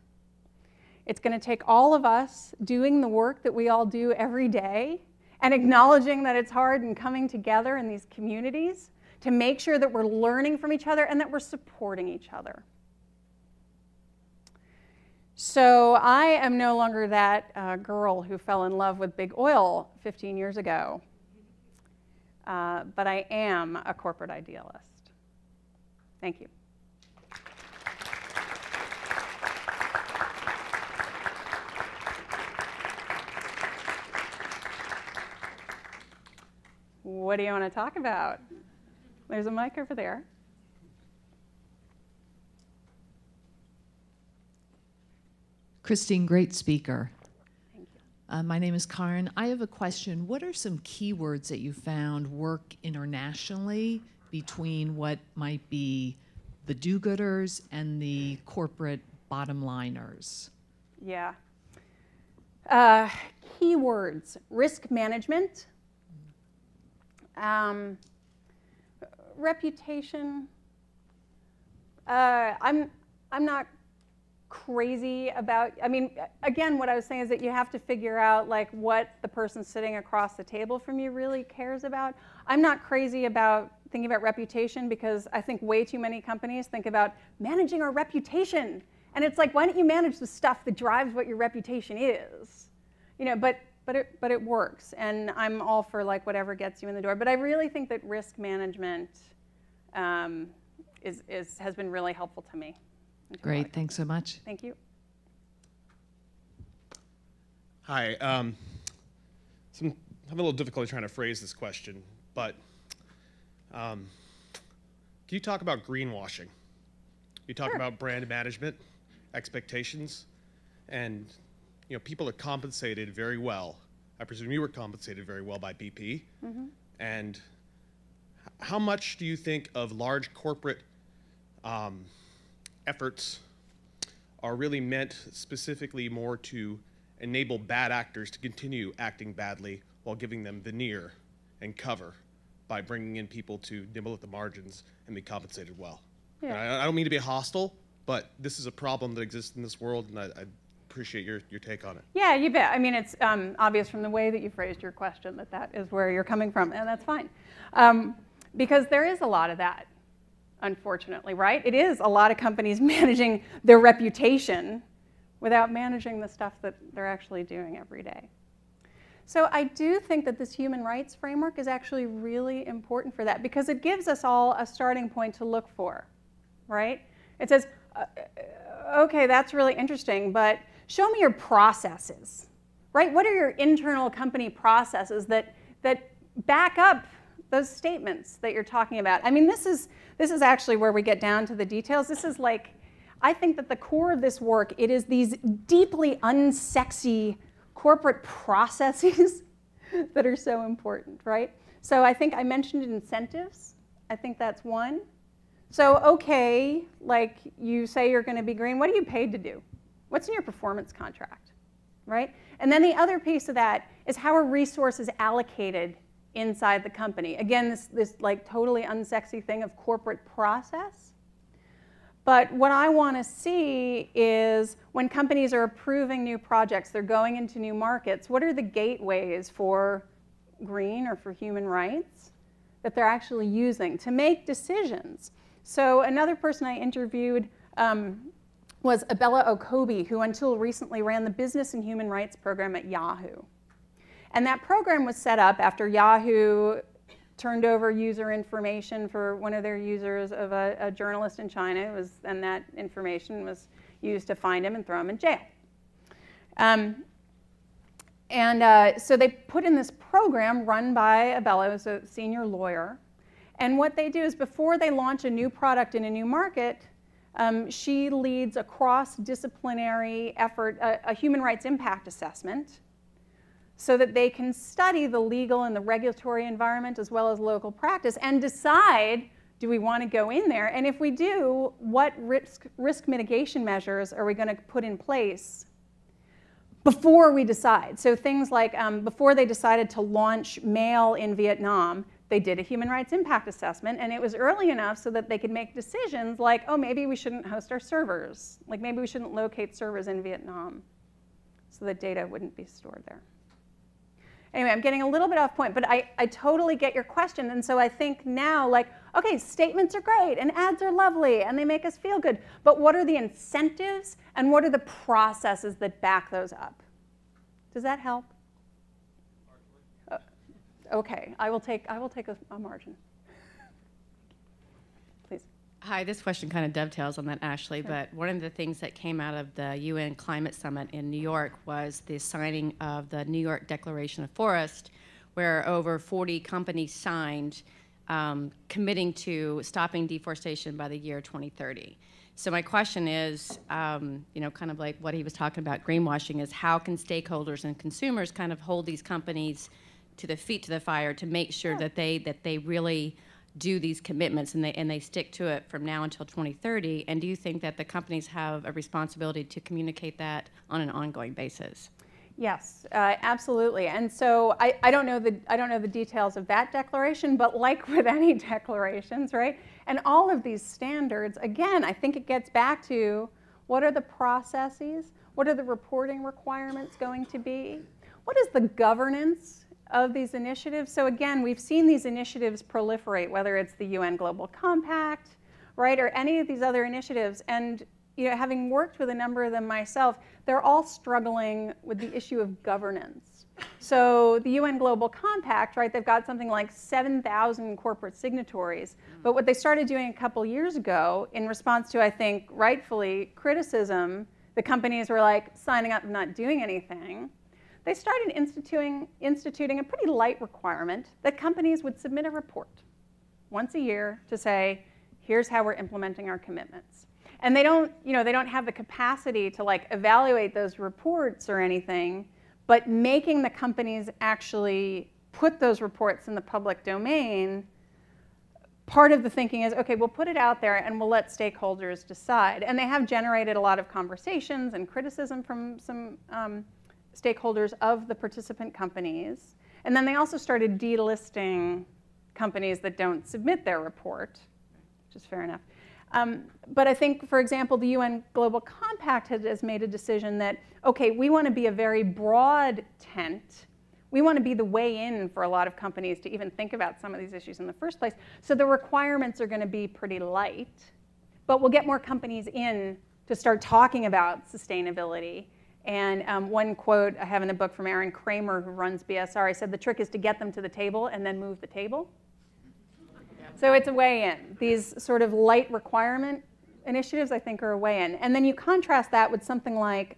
It's going to take all of us doing the work that we all do every day and acknowledging that it's hard and coming together in these communities to make sure that we're learning from each other and that we're supporting each other. So I am no longer that girl who fell in love with big oil 15 years ago, but I am a corporate idealist. Thank you. What do you want to talk about? There's a mic over there. Christine, great speaker. Thank you. My name is Karen. I have a question. What are some keywords that you found work internationally between what might be the do-gooders and the corporate bottom-liners? Yeah. Keywords: risk management, reputation. I'm not crazy about, I mean, again, what I was saying is that you have to figure out like what the person sitting across the table from you really cares about. I'm not crazy about thinking about reputation because I think way too many companies think about managing our reputation. And it's like, why don't you manage the stuff that drives what your reputation is? You know, but it works, and I'm all for like whatever gets you in the door. But I really think that risk management has been really helpful to me. Great, thanks so much. Thank you. Hi, I'm having a little difficulty trying to phrase this question, but can you talk about greenwashing? You talk Sure. about brand management, expectations, and people are compensated very well. I presume you were compensated very well by BP. Mm-hmm. And how much do you think of large corporate efforts are really meant specifically more to enable bad actors to continue acting badly while giving them veneer and cover by bringing in people to nibble at the margins and be compensated well? Yeah. And I don't mean to be hostile, but this is a problem that exists in this world, and I appreciate your take on it. Yeah, you bet. I mean, it's obvious from the way that you phrased your question that that is where you're coming from, and that's fine. Because there is a lot of that, unfortunately, right? It is a lot of companies managing their reputation without managing the stuff that they're actually doing every day. So I do think that this human rights framework is actually really important for that, because it gives us all a starting point to look for, right? It says, okay, that's really interesting, but show me your processes, right? What are your internal company processes that back up those statements that you're talking about? I mean, this is actually where we get down to the details. This is like, I think that the core of this work, it is these deeply unsexy corporate processes that are so important, right? So I think I mentioned incentives. I think that's one. So, okay, like you say you're going to be green. What are you paid to do? What's in your performance contract, right? And then the other piece of that is how are resources allocated inside the company? Again, this like totally unsexy thing of corporate process. But what I want to see is when companies are approving new projects, they're going into new markets, what are the gateways for green or for human rights that they're actually using to make decisions? So another person I interviewed was Abella Okobi, who until recently ran the Business and Human Rights program at Yahoo. And that program was set up after Yahoo turned over user information for one of their users of a journalist in China, and that information was used to find him and throw him in jail. So they put in this program run by Abella, who's a senior lawyer. And what they do is before they launch a new product in a new market, she leads a cross-disciplinary effort, a human rights impact assessment, so that they can study the legal and the regulatory environment as well as local practice and decide, do we want to go in there? And if we do, what risk mitigation measures are we going to put in place before we decide? So things like before they decided to launch mail in Vietnam, they did a human rights impact assessment, and it was early enough so that they could make decisions like, oh, maybe we shouldn't host our servers. Like maybe we shouldn't locate servers in Vietnam so that data wouldn't be stored there. Anyway, I'm getting a little bit off point, but I totally get your question. And so I think now, like, okay, statements are great, and ads are lovely, and they make us feel good. But what are the incentives, and what are the processes that back those up? Does that help? Okay, I will take a margin. Please. Hi, this question kind of dovetails on that, Ashley, Sure. but one of the things that came out of the UN Climate Summit in New York was the signing of the New York Declaration of Forest, where over 40 companies signed committing to stopping deforestation by the year 2030. So my question is, you know, kind of like what he was talking about, greenwashing, is how can stakeholders and consumers kind of hold these companies to the feet to the fire to make sure that they really do these commitments and they stick to it from now until 2030? And do you think that the companies have a responsibility to communicate that on an ongoing basis? Yes, absolutely. And so I don't know the details of that declaration, but like with any declarations, right? And all of these standards, again, I think it gets back to what are the processes? What are the reporting requirements going to be? What is the governance of these initiatives? So again, we've seen these initiatives proliferate, whether it's the UN Global Compact, right, or any of these other initiatives. And you know, having worked with a number of them myself, they're all struggling with the issue of governance. So the UN Global Compact, right, they've got something like 7,000 corporate signatories. But what they started doing a couple years ago in response to, I think, rightfully criticism, the companies were like signing up and not doing anything. They started instituting a pretty light requirement that companies would submit a report once a year to say, here's how we're implementing our commitments. And they don't, they don't have the capacity to like evaluate those reports or anything, but making the companies actually put those reports in the public domain, part of the thinking is, okay, we'll put it out there and we'll let stakeholders decide. And they have generated a lot of conversations and criticism from some stakeholders of the participant companies. And then they also started delisting companies that don't submit their report, which is fair enough. But I think, for example, the UN Global Compact has made a decision that, okay, we want to be a very broad tent. We want to be the way in for a lot of companies to even think about some of these issues in the first place. So the requirements are going to be pretty light, but we'll get more companies in to start talking about sustainability. And one quote I have in the book from Aaron Kramer, who runs BSR, he said, the trick is to get them to the table and then move the table. So it's a way in. These sort of light requirement initiatives, I think, are a way in. And then you contrast that with something like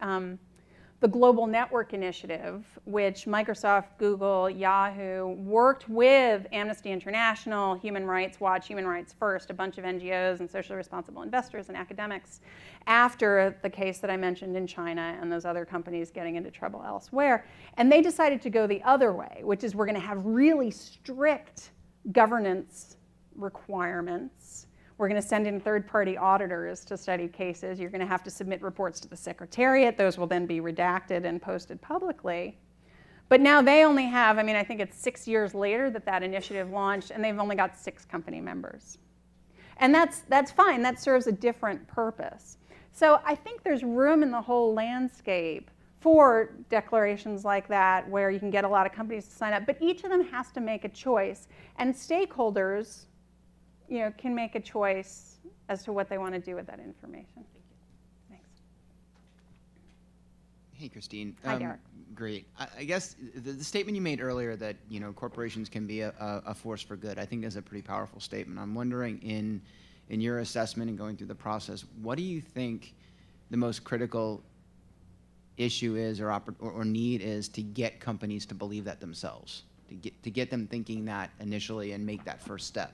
the Global Network Initiative, which Microsoft, Google, Yahoo worked with Amnesty International, Human Rights Watch, Human Rights First, a bunch of NGOs and socially responsible investors and academics after the case that I mentioned in China and those other companies getting into trouble elsewhere. And they decided to go the other way, which is we're going to have really strict governance requirements. We're going to send in third-party auditors to study cases. You're going to have to submit reports to the Secretariat. Those will then be redacted and posted publicly. But now they only have, I mean, I think it's 6 years later that that initiative launched, and they've only got 6 company members. And that's fine. That serves a different purpose. So I think there's room in the whole landscape for declarations like that where you can get a lot of companies to sign up. But each of them has to make a choice. And stakeholders can make a choice as to what they want to do with that information. Thanks. Hey, Christine. Hi, Derek. Great. I guess the statement you made earlier that corporations can be a force for good, I think is a pretty powerful statement. I'm wondering, in your assessment and going through the process, what do you think the most critical issue is or need is to get companies to believe that themselves, to get them thinking that initially and make that first step?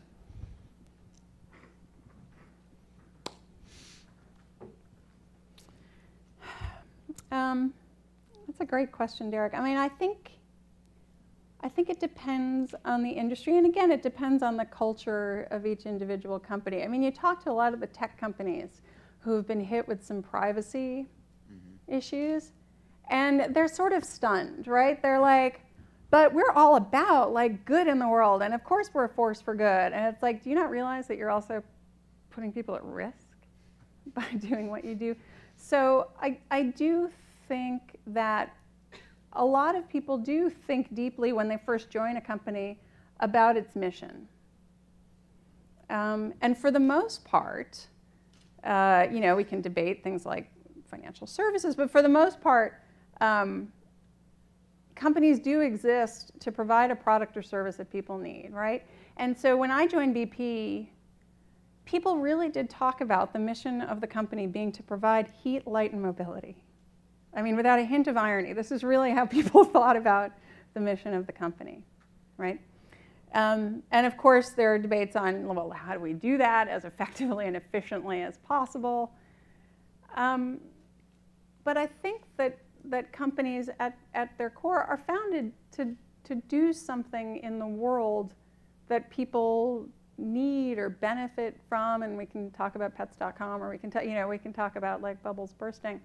That's a great question, Derek. I mean, I think it depends on the industry, and again, it depends on the culture of each individual company. I mean, you talk to a lot of the tech companies who have been hit with some privacy issues, and they're sort of stunned, right? They're like, but we're all about like good in the world, and of course we're a force for good. And it's like, do you not realize that you're also putting people at risk by doing what you do? So I do think that a lot of people do think deeply when they first join a company about its mission. And for the most part, we can debate things like financial services, but for the most part, companies do exist to provide a product or service that people need, right? And so when I joined BP, people really did talk about the mission of the company being to provide heat, light, and mobility. I mean, without a hint of irony, this is really how people thought about the mission of the company, right? And of course, there are debates on, well, how do we do that as effectively and efficiently as possible? But I think that companies at their core are founded to do something in the world that people need or benefit from, and we can talk about pets.com, or we can talk about like bubbles bursting.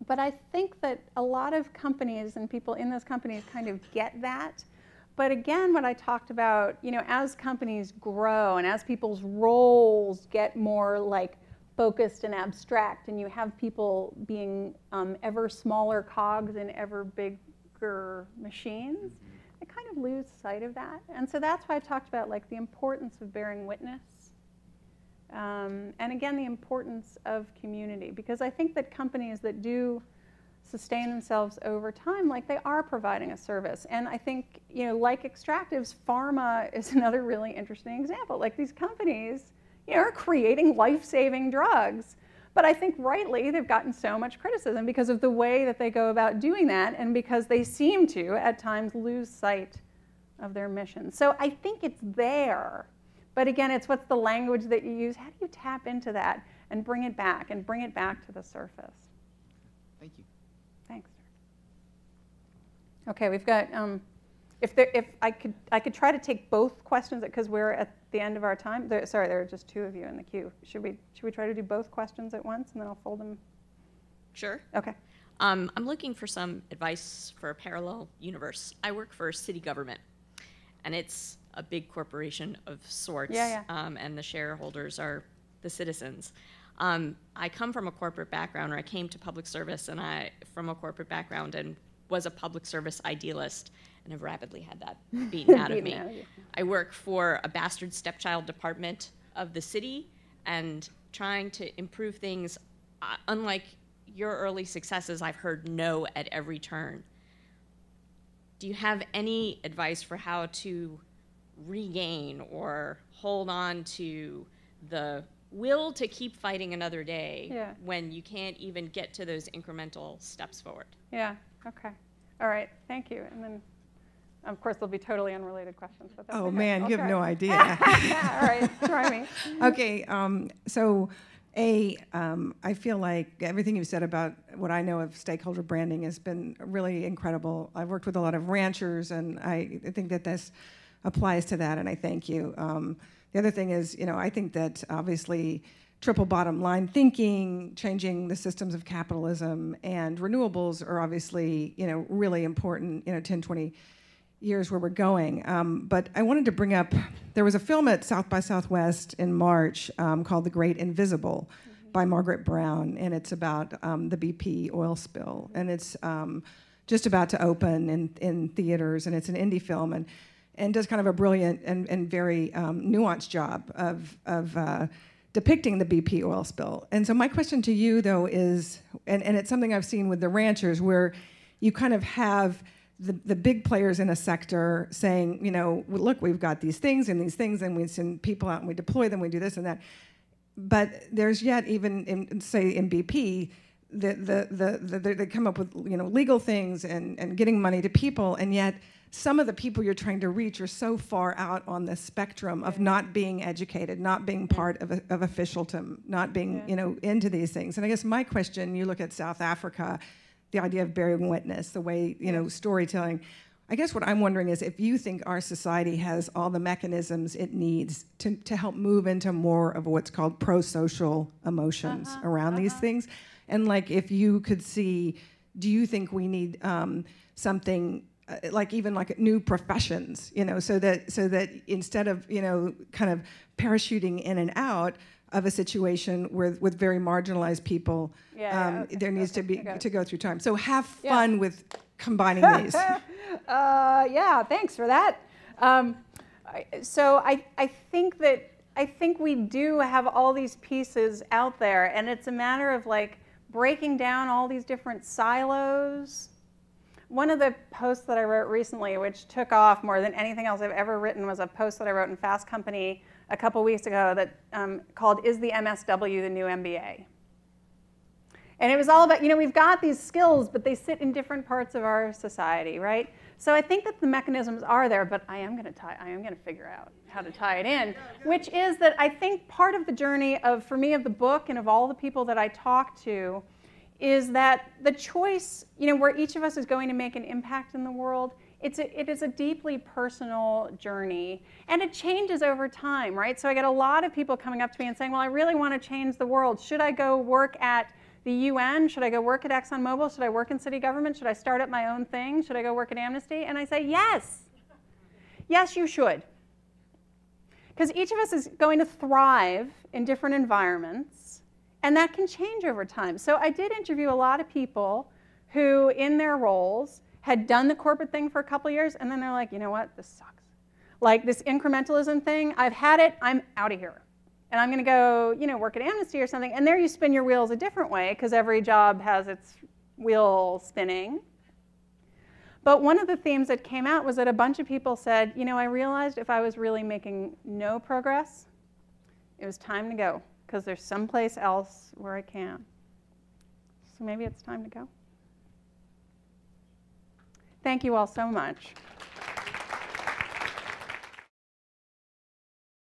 But I think that a lot of companies and people in those companies kind of get that. But again, what I talked about, as companies grow and as people's roles get more like focused and abstract, and you have people being ever smaller cogs in ever bigger machines, I kind of lose sight of that. And so that's why I talked about like the importance of bearing witness. And again, the importance of community, because I think that companies that do sustain themselves over time, like they are providing a service. And I think, like extractives, pharma is another really interesting example. Like these companies, are creating life-saving drugs. But I think rightly, they've gotten so much criticism because of the way that they go about doing that, and because they seem to, at times, lose sight of their mission. So I think it's there. But again, it's what's the language that you use. How do you tap into that and bring it back to the surface? Thank you. Thanks. Okay, we've got, if I could try to take both questions because we're at the end of our time. Sorry, there are just 2 of you in the queue. Should we try to do both questions at once and then I'll fold them? Sure. Okay. I'm looking for some advice for a parallel universe. I work for city government, and it's a big corporation of sorts, and the shareholders are the citizens. I come from a corporate background, or I came to public service from a corporate background and was a public service idealist, and have rapidly had that beaten out of me. I work for a bastard stepchild department of the city, and trying to improve things, unlike your early successes, I've heard no at every turn. Do you have any advice for how to regain or hold on to the will to keep fighting another day when you can't even get to those incremental steps forward? Yeah, okay. All right, thank you. And then, of course, there'll be totally unrelated questions. But that's okay. Man, you have no idea. All right, try me. Okay, I feel like everything you've said about what I know of stakeholder branding has been really incredible. I've worked with a lot of ranchers, and I think that this applies to that, and I thank you. The other thing is, I think that obviously triple bottom line thinking, changing the systems of capitalism, and renewables are obviously, really important, 10, 20 years where we're going. But I wanted to bring up, there was a film at South by Southwest in March called The Great Invisible by Margaret Brown, and it's about the BP oil spill. And it's just about to open in theaters, and it's an indie film, and does kind of a brilliant and very nuanced job of depicting the BP oil spill. And so my question to you, though, is, and it's something I've seen with the ranchers, where you kind of have the big players in a sector saying, look, we've got these things, and we send people out and we deploy them, we do this and that. But there's yet, even in BP, they come up with legal things and getting money to people, and yet some of the people you're trying to reach are so far out on the spectrum of not being educated, not being part of officialdom, not being into these things. And I guess my question, you look at South Africa, the idea of bearing witness, the way, storytelling. I guess what I'm wondering is if you think our society has all the mechanisms it needs to help move into more of what's called pro-social emotions around these things. And if you could see, do you think we need something even new professions, so that instead of, kind of parachuting in and out of a situation with very marginalized people, there needs to go through time. So have fun with combining these. Thanks for that. So I think we do have all these pieces out there, and it's a matter of breaking down all these different silos. One of the posts that I wrote recently, which took off more than anything else I've ever written, was a post that I wrote in Fast Company a couple weeks ago that called "Is the MSW the New MBA?" And it was all about, we've got these skills, but they sit in different parts of our society, right? So I think that the mechanisms are there, but I am going to figure out how to tie it in, which is that I think part of the journey for me, of the book and of all the people that I talk to, is that the choice, where each of us is going to make an impact in the world, it is a deeply personal journey, and it changes over time, right? So I get a lot of people coming up to me and saying, well, I really want to change the world. Should I go work at the UN? Should I go work at ExxonMobil? Should I work in city government? Should I start up my own thing? Should I go work at Amnesty? And I say, yes. Yes, you should. Because each of us is going to thrive in different environments, and that can change over time. So I did interview a lot of people who, in their roles, had done the corporate thing for a couple years, and then they're like, you know what, this sucks. This incrementalism thing, I've had it, I'm out of here. And I'm going to go, work at Amnesty or something. And there you spin your wheels a different way, because every job has its wheel spinning. But one of the themes that came out was that a bunch of people said, I realized if I was really making no progress, it was time to go, because there's someplace else where I can. So maybe it's time to go. Thank you all so much.